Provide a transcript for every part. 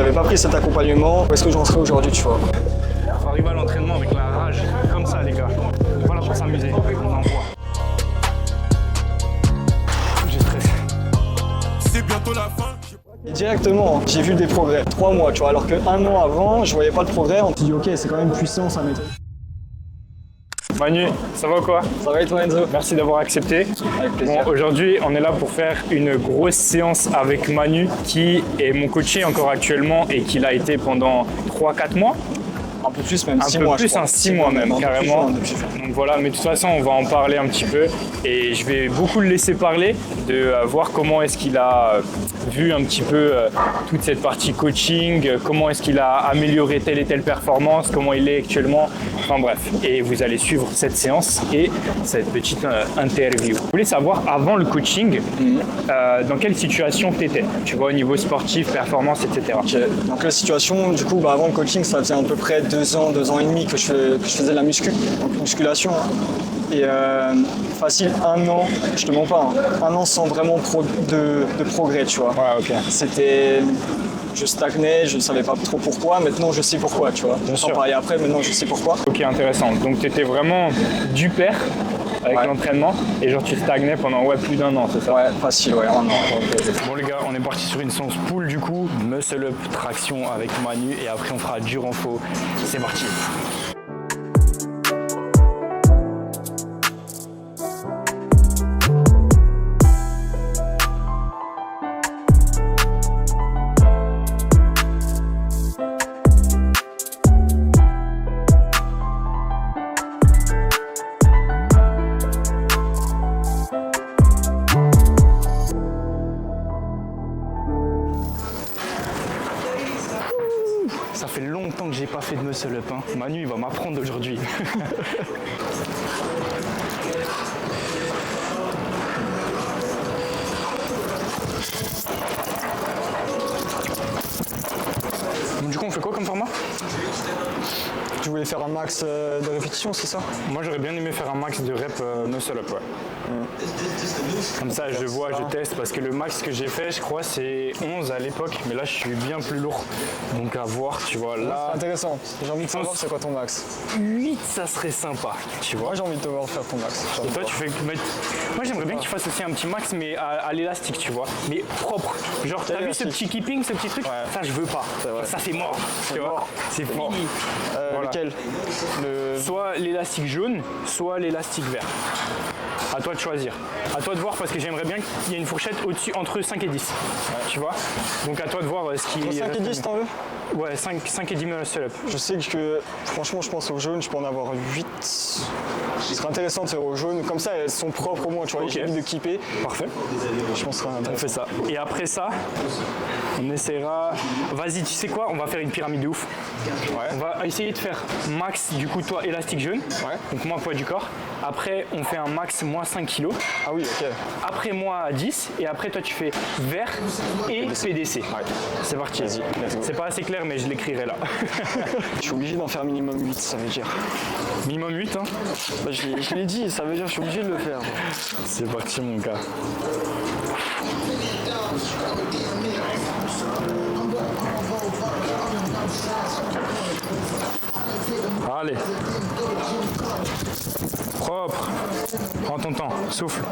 j'avais pas pris cet accompagnement, où est-ce que j'en serais aujourd'hui, tu vois. On arrive à l'entraînement avec la rage, comme ça les gars. Voilà pour s'amuser, on envoie. Je stresse. C'est bientôt la fin. Et directement, j'ai vu des progrès, 3 mois, tu vois, alors qu'un an avant, je voyais pas de progrès, on s'est dit ok, c'est quand même puissant sa méthode. Manu, ça va ou quoi? Ça va et toi Enzo? Merci d'avoir accepté. Avec plaisir. Bon, aujourd'hui, on est là pour faire une grosse séance avec Manu, qui est mon coaché encore actuellement et qui l'a été pendant 3-4 mois. Un peu plus même, Un 6 peu mois plus, je crois. 6 mois même, carrément. Depuis. Donc voilà, mais de toute façon, on va en parler un petit peu et je vais beaucoup le laisser parler, de voir comment est-ce qu'il a vu un petit peu toute cette partie coaching, comment est-ce qu'il a amélioré telle et telle performance, comment il est actuellement, enfin bref. Et vous allez suivre cette séance et cette petite interview. Je voulais savoir, avant le coaching, dans quelle situation tu étais? Tu vois, au niveau sportif, performance, etc. Ok. Donc la situation, du coup, avant le coaching, ça faisait à peu près 2 ans et demi que je faisais de la musculation. Et facile 1 an, je te mens pas, 1 an sans vraiment de progrès, tu vois. Ouais, ok. C'était... Je stagnais, je ne savais pas trop pourquoi, maintenant je sais pourquoi, tu vois. Bien J'en sûr. parlais après, maintenant je sais pourquoi. Ok, intéressant. Donc tu étais vraiment du père avec Ouais. l'entraînement et genre tu stagnais pendant plus d'1 an, c'est ça? Ouais, facile, ouais, 1 an. Bon les gars, on est parti sur une séance pull du coup, muscle up, traction avec Manu et après on fera du renfo. C'est parti. Ça fait longtemps que j'ai pas fait de muscle up, hein. Manu il va m'apprendre aujourd'hui. Bon, du coup on fait quoi comme format? Tu voulais faire un max de répétitions, c'est ça? Moi j'aurais bien aimé faire un max de rep muscle up, ouais. Comme ça je vois, je teste, parce que le max que j'ai fait je crois c'est 11 à l'époque, mais là je suis bien plus lourd. Donc à voir, tu vois, là Intéressant, j'ai envie de savoir c'est quoi ton max. 8 ça serait sympa, tu vois. Moi j'ai envie de te voir faire ton max. Et toi tu fais... Moi j'aimerais bien que tu fasses aussi un petit max mais à l'élastique, tu vois, mais propre. Genre t'as vu ce petit keeping, ce petit truc? Ça je veux pas, ça c'est mort, tu vois, c'est fini. Voilà. Lequel? Soit l'élastique jaune, soit l'élastique vert. À toi de choisir. À toi de voir, parce que j'aimerais bien qu'il y ait une fourchette au-dessus entre 5 et 10. Tu vois? Donc à toi de voir ce qui... 5 et 10 t'en veux? Ouais, 5 et 10 muscle up. Je sais que franchement je pense au jaune, je peux en avoir 8. Ce serait intéressant de faire au jaune, comme ça elles sont propres au moins, tu vois, Ok. j'ai envie de kipper. Parfait. Je pense que ce serait On intéressant. fait ça. Et après ça, on essaiera... Vas-y, tu sais quoi? On va faire une pyramide de ouf. On va essayer de faire max, du coup, toi, élastique jaune. Donc moi, poids du corps. Après, on fait un max moins 5 kg. Ah oui, ok. Après, moi, 10. Et après, toi, tu fais vert et PDC. C'est parti. C'est pas assez clair, mais je l'écrirai là. Je suis obligé d'en faire minimum 8, ça veut dire. Minimum 8, hein. Bah, je l'ai dit, ça veut dire que je suis obligé de le faire. C'est parti, mon gars. Allez. Propre. Prends ton temps. Souffle.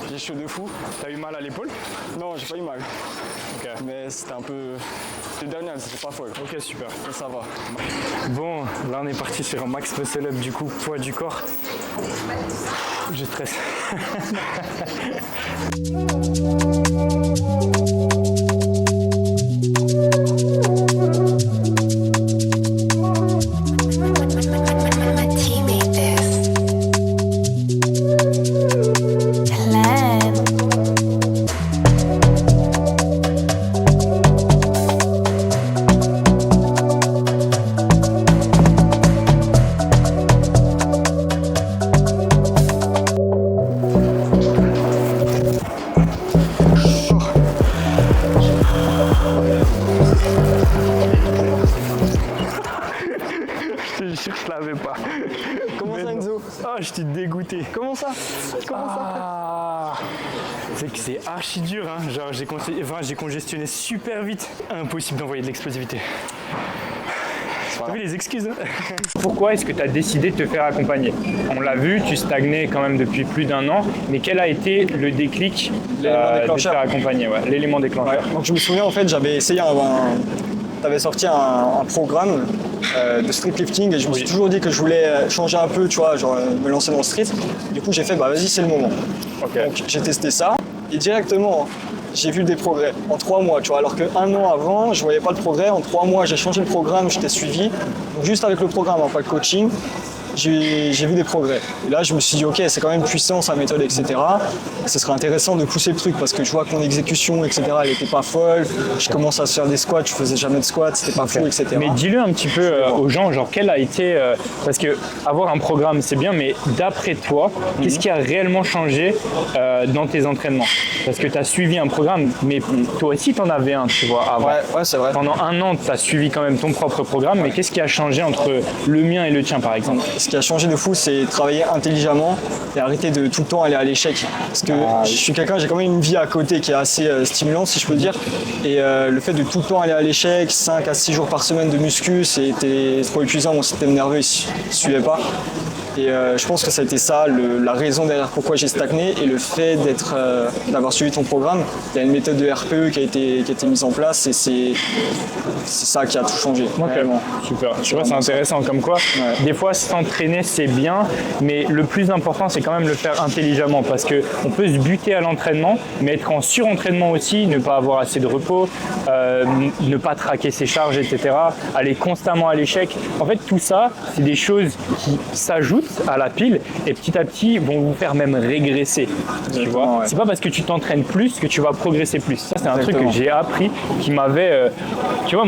J'ai chaud de fou. T'as eu mal à l'épaule? Non, j'ai pas eu mal. Ok. Mais c'était un peu... C'était le dernier, c'était pas folle. Ok, super. Mais ça va. Bon, là on est parti sur un max muscle up du coup, poids du corps. Je stresse. My teammate is Clan. Je te jure, je l'avais pas. Comment Mais ça, non. Enzo? Ah, je t'ai dégoûté. Comment ça? Comment ça? Ah, c'est que c'est archi dur, hein. Genre j'ai congestionné super vite. Impossible d'envoyer de l'explosivité. T'as vu les excuses, hein? Pourquoi est-ce que tu as décidé de te faire accompagner? On l'a vu, tu stagnais quand même depuis plus d'1 an, mais quel a été le déclic L'élément de te déclencheur. faire accompagner, ouais, l'élément déclencheur? Ouais. Donc je me souviens, en fait, j'avais essayé t'avais sorti un programme de street lifting et je me suis toujours dit que je voulais changer un peu, tu vois, genre me lancer dans le street. Du coup, j'ai fait, bah vas-y, c'est le moment. Ok. Donc j'ai testé ça et directement, j'ai vu des progrès en 3 mois, tu vois, alors qu'1 an avant, je voyais pas le progrès. En 3 mois, j'ai changé le programme, je t'ai suivi. Donc juste avec le programme, pas le coaching, j'ai vu des progrès. Et là, je me suis dit, ok, c'est quand même puissant sa méthode, etc. Ce serait intéressant de pousser le truc parce que je vois que mon exécution, etc., elle était pas folle. Je commence à se faire des squats, je faisais jamais de squats, c'était pas fou, etc. Mais dis-le un petit peu aux gens, genre quel a été, parce que avoir un programme c'est bien, mais d'après toi, qu'est-ce qui a réellement changé dans tes entraînements? Parce que tu as suivi un programme, mais toi aussi tu en avais un, tu vois, avant. Ouais, c'est vrai. Pendant 1 an, tu as suivi quand même ton propre programme, mais qu'est-ce qui a changé entre le mien et le tien par exemple? Ce qui a changé de fou, c'est travailler intelligemment et arrêter de tout le temps aller à l'échec. Parce que je suis quelqu'un, j'ai quand même une vie à côté qui est assez stimulante, si je peux dire. Et le fait de tout le temps aller à l'échec, 5 à 6 jours par semaine de muscu, c'était trop épuisant, mon système nerveux il suivait pas. Et je pense que ça a été ça, la raison derrière pourquoi j'ai stagné et le fait d'avoir suivi ton programme. Il y a une méthode de RPE qui a été mise en place et c'est ça qui a tout changé. Ok, Réellement. super. Tu vois, c'est intéressant comme quoi. Ouais. Des fois, s'entraîner, c'est bien, mais le plus important, c'est quand même le faire intelligemment parce qu'on peut se buter à l'entraînement, mais être en surentraînement aussi, ne pas avoir assez de repos, ne pas traquer ses charges, etc. Aller constamment à l'échec. En fait, tout ça, c'est des choses qui s'ajoutent à la pile et petit à petit vont vous faire même régresser. Tu vois, ouais. c'est pas parce que tu t'entraînes plus que tu vas progresser plus. Ça, c'est un truc que Exactement. j'ai appris qui m'avait, tu vois,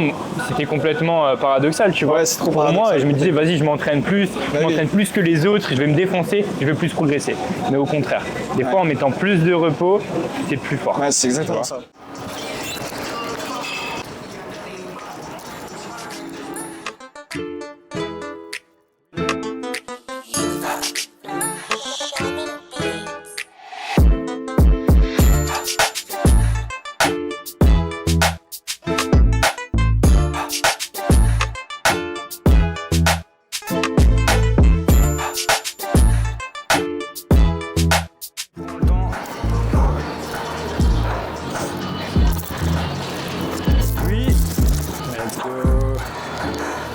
c'était complètement paradoxal, tu vois. Ouais, c'est trop Pour paradoxal. moi, je me disais, vas-y, je m'entraîne plus, je oui. m'entraîne plus que les autres, je vais me défoncer, je vais plus progresser. Mais au contraire, des fois, en mettant plus de repos, c'est plus fort. Ouais, c'est exactement ça. Oui, let's go.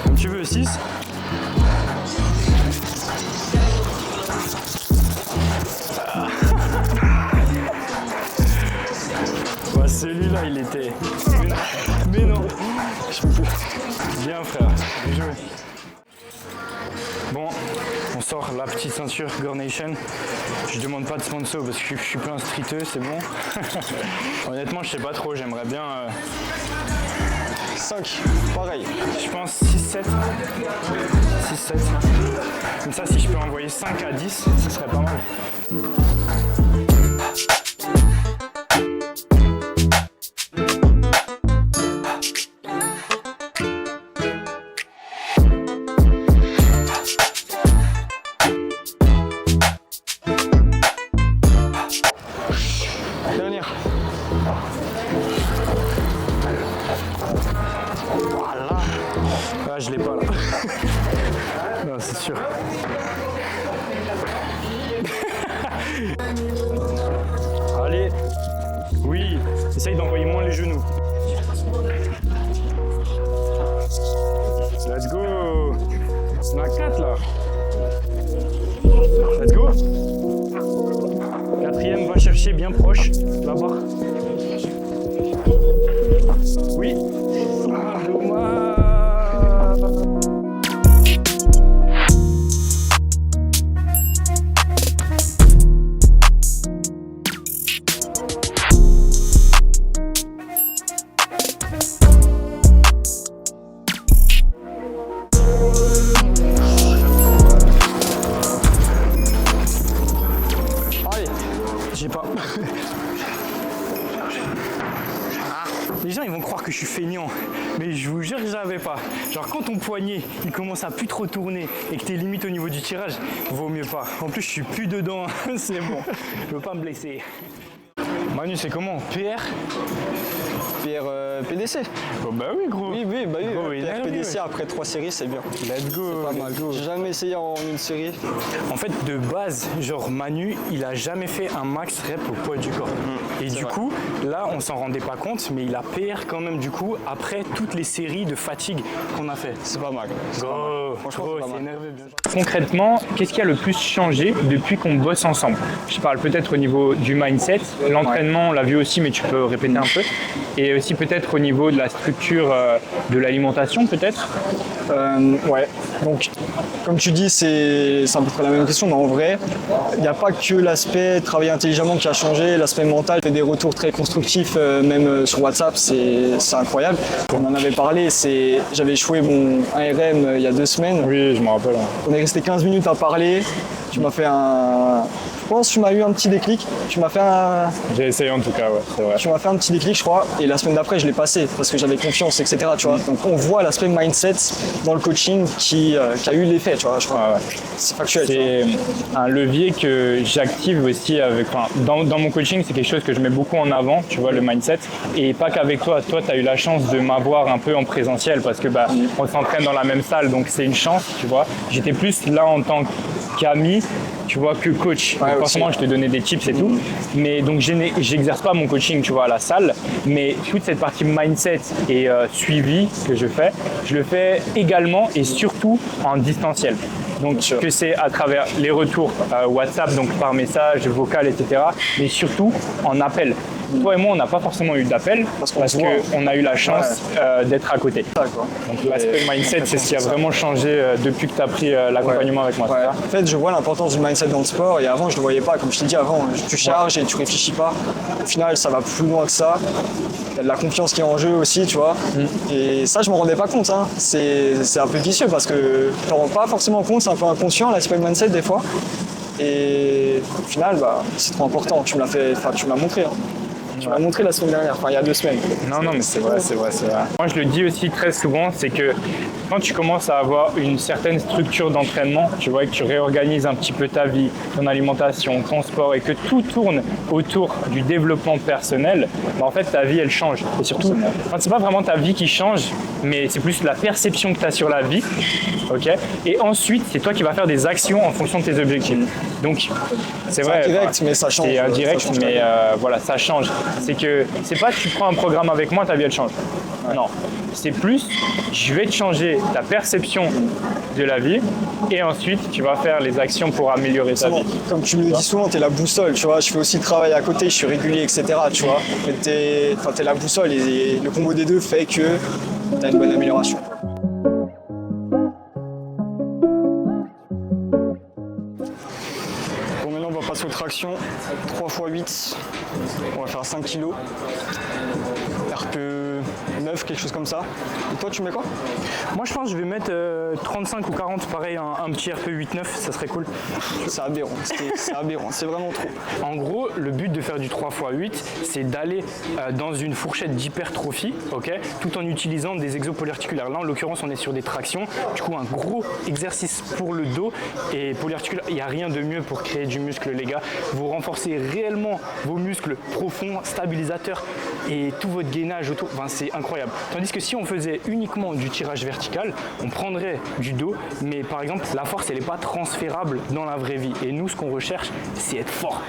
Comme tu veux, 6. Bah, celui-là, il était. Mais non, je peux plus. Bien, frère. Bien joué. Bon, on sort la petite ceinture Gore Nation. Je demande pas de sponsor parce que je suis plus un streeteux, c'est bon. Honnêtement, je sais pas trop, j'aimerais bien. 5, pareil. Je pense 6-7. 6-7. Comme ça, si je peux envoyer 5 à 10, ce serait pas mal. Dernière. Voilà. Ah, je l'ai pas là. Non, c'est sûr. Essaye d'envoyer moins les genoux. Let's go. On a 4 là. Let's go. 4e, va chercher bien proche la barre. Oui. Ah, dommage. J'ai pas. Les gens ils vont croire que je suis feignant, mais je vous jure que j'avais pas. Genre quand ton poignet il commence à plus trop tourner et que t'es limite au niveau du tirage, vaut mieux pas. En plus je suis plus dedans, c'est bon. Je veux pas me blesser. Manu c'est comment? PR? PR PDC. Oh bah oui gros. Oui, bah oui. Gros, PR énervé, PDC ouais. après 3 séries, c'est bien. Let's go. Pas mal. J'ai jamais essayé en une série. En fait, de base, genre Manu, il a jamais fait un max rep au poids du corps. Et du vrai. coup, là, on s'en rendait pas compte, mais il a PR quand même du coup après toutes les séries de fatigue qu'on a fait. C'est pas mal. Franchement, c'est pas mal. énervé. Concrètement, qu'est-ce qui a le plus changé depuis qu'on bosse ensemble? Je parle peut-être au niveau du mindset, l'entraînement, on l'a vu aussi, mais tu peux répéter un peu. Et aussi peut-être au niveau de la structure de l'alimentation, peut-être. Ouais, donc comme tu dis, c'est à peu près la même question, mais en vrai, il n'y a pas que l'aspect travailler intelligemment qui a changé, l'aspect mental fait des retours très constructifs, même sur WhatsApp, c'est incroyable. On en avait parlé, j'avais échoué mon 1RM il y a 2 semaines. Oui, je me rappelle. On est resté 15 minutes à parler, tu m'as fait je pense que tu m'as eu un petit déclic, J'ai essayé en tout cas, ouais, c'est vrai. tu m'as fait un petit déclic, je crois, et la semaine d'après, je l'ai passé parce que j'avais confiance, etc. Tu vois. Donc on voit l'aspect mindset dans le coaching qui a eu l'effet, tu vois. Je crois. Ouais. C'est factuel. Tu vois. C'est un levier que j'active aussi dans mon coaching, c'est quelque chose que je mets beaucoup en avant, tu vois, le mindset. Et pas qu'avec toi. Toi, tu as eu la chance de m'avoir un peu en présentiel parce que on s'entraîne dans la même salle, donc c'est une chance, tu vois. J'étais plus là en tant qu'ami, tu vois, que coach. Ouais, Donc, forcément, je te donnais des tips et tout. Mais donc, j'exerce pas mon coaching, tu vois, à la salle. Mais toute cette partie mindset et suivi que je le fais également et surtout en distanciel. Donc, que c'est à travers les retours WhatsApp, donc par message, vocal, etc. Mais surtout en appel. Toi et moi, on n'a pas forcément eu d'appel parce qu'on a eu la chance d'être à côté. Donc l'aspect mindset, c'est ce qui a vraiment changé depuis que tu as pris l'accompagnement avec moi. Ouais. En fait, je vois l'importance du mindset dans le sport et avant, je ne le voyais pas. Comme je t'ai dit avant, tu charges et tu réfléchis pas. Au final, ça va plus loin que ça. Il y a de la confiance qui est en jeu aussi, tu vois. Et ça, je ne m'en rendais pas compte. Hein. C'est un peu vicieux parce que tu n'en rends pas forcément compte, c'est un peu inconscient l'aspect mindset des fois. Et au final, c'est trop important. Tu me l'as montré. Hein. Tu m'as montré la semaine dernière, il y a 2 semaines. Non, mais c'est vrai. Moi, je le dis aussi très souvent, c'est que quand tu commences à avoir une certaine structure d'entraînement, tu vois, et que tu réorganises un petit peu ta vie, ton alimentation, ton sport, et que tout tourne autour du développement personnel, en fait, ta vie, elle change. Et surtout, c'est pas vraiment ta vie qui change, mais c'est plus la perception que tu as sur la vie, ok? Et ensuite, c'est toi qui vas faire des actions en fonction de tes objectifs. Donc, c'est vrai. C'est indirect, mais ça change. C'est indirect, mais voilà, ça change. C'est que c'est pas que tu prends un programme avec moi, ta vie elle change. Non, c'est plus je vais te changer ta perception de la vie et ensuite tu vas faire les actions pour améliorer ta vie. Comme tu me le dis souvent, tu es la boussole, tu vois. Je fais aussi le travail à côté, je suis régulier, etc. Tu vois. Mais tu es la boussole et le combo des deux fait que tu as une bonne amélioration. Bon, maintenant on va passer aux tractions. 3x8, on va faire 5 kg. RPE 9, quelque chose comme ça. Et toi, tu mets quoi? Moi je pense que je vais mettre 35 ou 40, pareil, un petit RP 8-9, ça serait cool. C'est aberrant, c'est aberrant, c'est vraiment trop. En gros, le but de faire du 3x8, c'est d'aller dans une fourchette d'hypertrophie, ok, tout en utilisant des exos polyarticulaires. Là, en l'occurrence, on est sur des tractions, du coup, un gros exercice pour le dos et polyarticulaire. Il n'y a rien de mieux pour créer du muscle, les gars. Vous renforcez réellement vos muscles profonds, stabilisateurs et tout votre gainage autour. Enfin, c'est incroyable. Tandis que si on faisait uniquement du tirage vertical, on prendrait du dos, mais par exemple, la force, elle n'est pas transférable dans la vraie vie. Et nous, ce qu'on recherche, c'est être fort.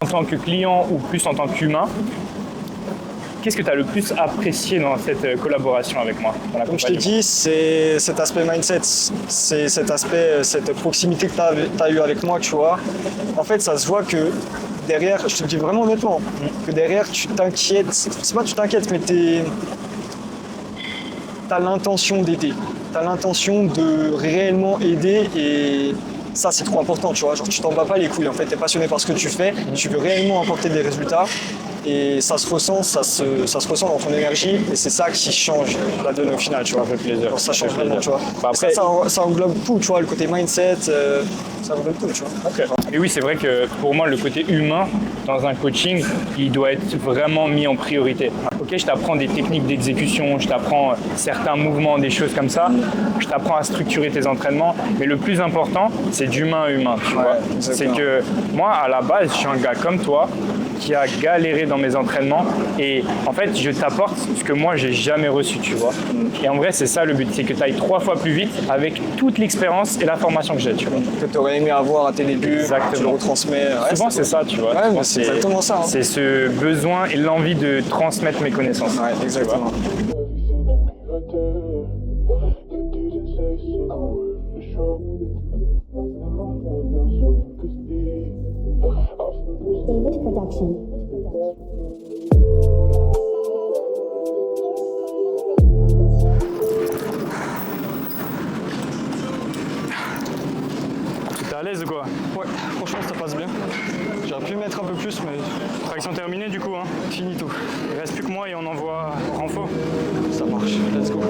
En tant que client ou plus en tant qu'humain, qu'est-ce que tu as le plus apprécié dans cette collaboration avec moi? Comme je t'ai dit, c'est cet aspect mindset, c'est cet aspect, cette proximité que tu as eu avec moi, tu vois. En fait, ça se voit que derrière, je te le dis vraiment honnêtement, que derrière, tu t'inquiètes, c'est pas que tu t'inquiètes, mais tu as l'intention d'aider, tu as l'intention de réellement aider et ça, c'est trop important, tu vois. Genre, tu t'en bats pas les couilles, en fait, tu es passionné par ce que tu fais, tu veux réellement apporter des résultats. Et ça se ressent, ça se ressent dans ton énergie et c'est ça qui change la donne au final, tu vois. Ça fait plaisir. Alors, ça change vraiment, tu vois. Bah, après, ça englobe tout, tu vois, le côté mindset, ça englobe tout, tu vois. Okay. Et oui, c'est vrai que pour moi, le côté humain dans un coaching, il doit être vraiment mis en priorité. Ok, je t'apprends des techniques d'exécution, je t'apprends certains mouvements, des choses comme ça, je t'apprends à structurer tes entraînements, mais le plus important, c'est d'humain à humain, tu vois. C'est que moi, à la base, je suis un gars comme toi, qui a galéré dans mes entraînements et en fait je t'apporte ce que moi j'ai jamais reçu, tu vois. Et en vrai c'est ça le but, c'est que tu ailles 3 fois plus vite avec toute l'expérience et la formation que j'ai, tu vois. Que tu aurais aimé avoir à tes débuts, exactement. Tu le retransmets. Ouais, souvent c'est ça, tu vois. Ouais, mais c'est exactement ça. Hein. C'est ce besoin et l'envie de transmettre mes connaissances. Ouais, exactement. David Production. T'es à l'aise ou quoi? Ouais, franchement ça passe bien. J'aurais pu mettre un peu plus mais... Traction terminée du coup, hein? Fini tout. Il reste plus que moi et on envoie renfo. Ça marche, let's go.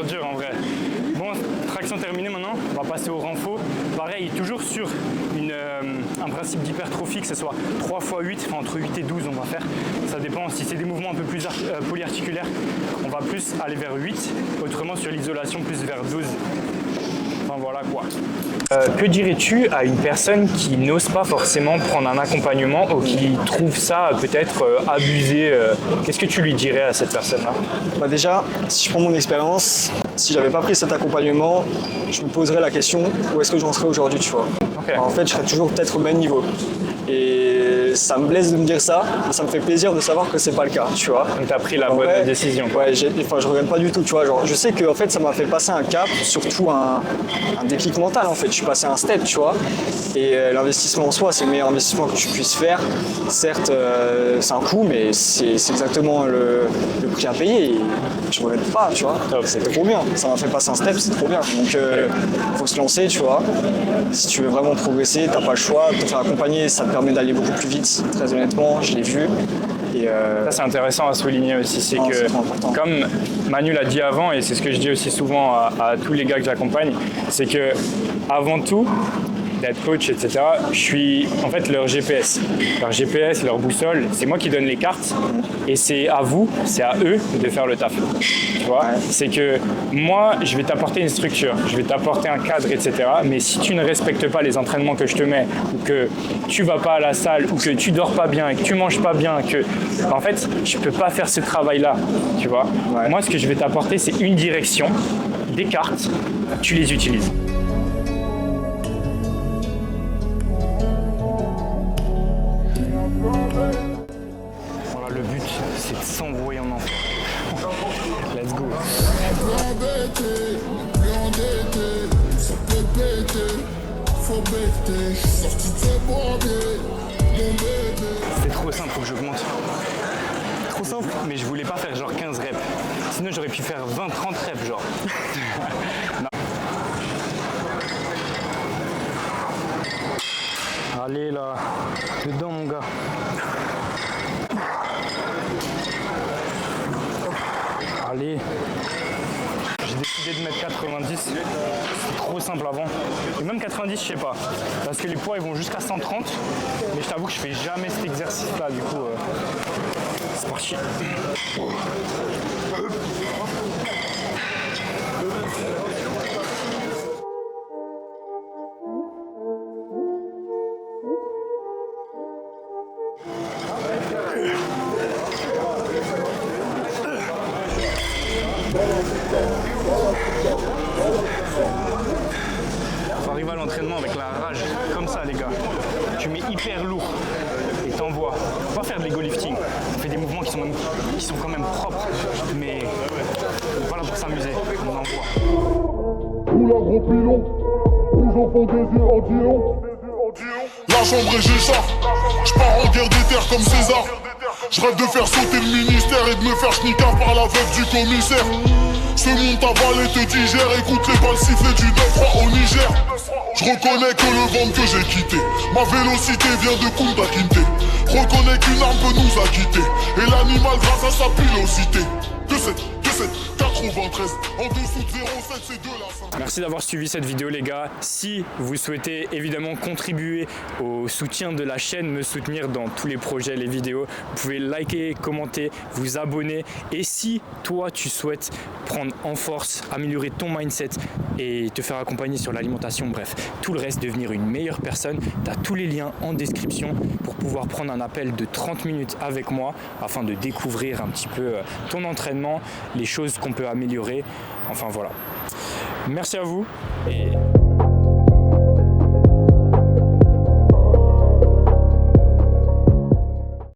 Dur en vrai. Bon, traction terminée maintenant, on va passer au renfo. Pareil, toujours sur un principe d'hypertrophie, que ce soit 3 x 8, enfin entre 8 et 12 on va faire. Ça dépend, si c'est des mouvements un peu plus polyarticulaires, on va plus aller vers 8, autrement sur l'isolation plus vers 12. Enfin voilà quoi. Que dirais-tu à une personne qui n'ose pas forcément prendre un accompagnement ou qui trouve ça peut-être abusé? Qu'est-ce que tu lui dirais à cette personne-là? Bah déjà, si je prends mon expérience, si j'avais pas pris cet accompagnement, je me poserais la question où est-ce que j'en serais aujourd'hui, tu vois. Okay. En fait, je serais toujours peut-être au même niveau. Et ça me blesse de me dire ça, mais ça me fait plaisir de savoir que c'est pas le cas, tu vois. Donc tu as pris la bonne décision. Ouais, je regrette pas du tout, tu vois. Genre, je sais que en fait, ça m'a fait passer un cap, surtout un déclic mental en fait. Je suis passé un step, tu vois. Et l'investissement en soi, c'est le meilleur investissement que tu puisses faire. Certes, c'est un coût, mais c'est exactement le prix à payer. Et je regrette pas, tu vois. C'est trop bien. Ça m'a fait passer un step, c'est trop bien. Donc, faut se lancer, tu vois. Si tu veux vraiment progresser, t'as pas le choix. Te faire accompagner, ça te permet d'aller beaucoup plus vite. Très honnêtement, je l'ai vu. Et ça c'est intéressant à souligner aussi, c'est que comme Manu l'a dit avant et c'est ce que je dis aussi souvent à tous les gars que j'accompagne, c'est que avant tout d'être coach, etc., je suis en fait leur GPS. Leur GPS, leur boussole, c'est moi qui donne les cartes et c'est à vous, c'est à eux de faire le taf. Tu vois, c'est que moi, je vais t'apporter une structure, je vais t'apporter un cadre, etc., mais si tu ne respectes pas les entraînements que je te mets, ou que tu vas pas à la salle, ou que tu dors pas bien, et que tu manges pas bien, que, en fait, je peux pas faire ce travail-là, tu vois. Moi, ce que je vais t'apporter, c'est une direction, des cartes, tu les utilises. Voilà, le but, c'est de s'envoyer en enfer. Let's go. C'est trop simple, faut que j'augmente. Trop simple, mais je voulais pas faire genre 15 reps. Sinon j'aurais pu faire 20-30 reps genre. Non. Allez là, dedans mon gars. Allez. j'ai décidé de mettre 90. C'est trop simple avant. Et même 90, je sais pas. Parce que les poids ils vont jusqu'à 130. Mais je t'avoue que je fais jamais cet exercice-là. Du coup, c'est parti. Faut arriver à l'entraînement avec la rage, comme ça les gars. Tu mets hyper lourd et t'envoies. Faut pas faire de l'ego lifting. On fait des mouvements qui sont quand même propres, mais voilà pour s'amuser. On envoie. Tout la gros pilon, toujours font des yeux en dion. La chambre est Géchard, j'pars en guerre des terres comme César. J'rêve de faire sauter le ministère et de me faire schnicker par la veuve du commissaire. Ce monde t'avale et te digère, écoute les balles siffler du 9-3 au Niger. J'reconnais que le ventre que j'ai quitté, ma vélocité vient de Kunta Kinte. Reconnais qu'une arme peut nous acquitter, et l'animal grâce à sa pilosité. De cette 93, en dessous de 07 c'est de la 5. Merci d'avoir suivi cette vidéo les gars. Si vous souhaitez évidemment contribuer au soutien de la chaîne, me soutenir dans tous les projets, les vidéos, vous pouvez liker, commenter, vous abonner. Et si toi tu souhaites prendre en force, améliorer ton mindset et te faire accompagner sur l'alimentation, bref, tout le reste, devenir une meilleure personne, tu as tous les liens en description pour pouvoir prendre un appel de 30 minutes avec moi afin de découvrir un petit peu ton entraînement, les choses qu'on peut améliorer, enfin voilà. Merci à vous et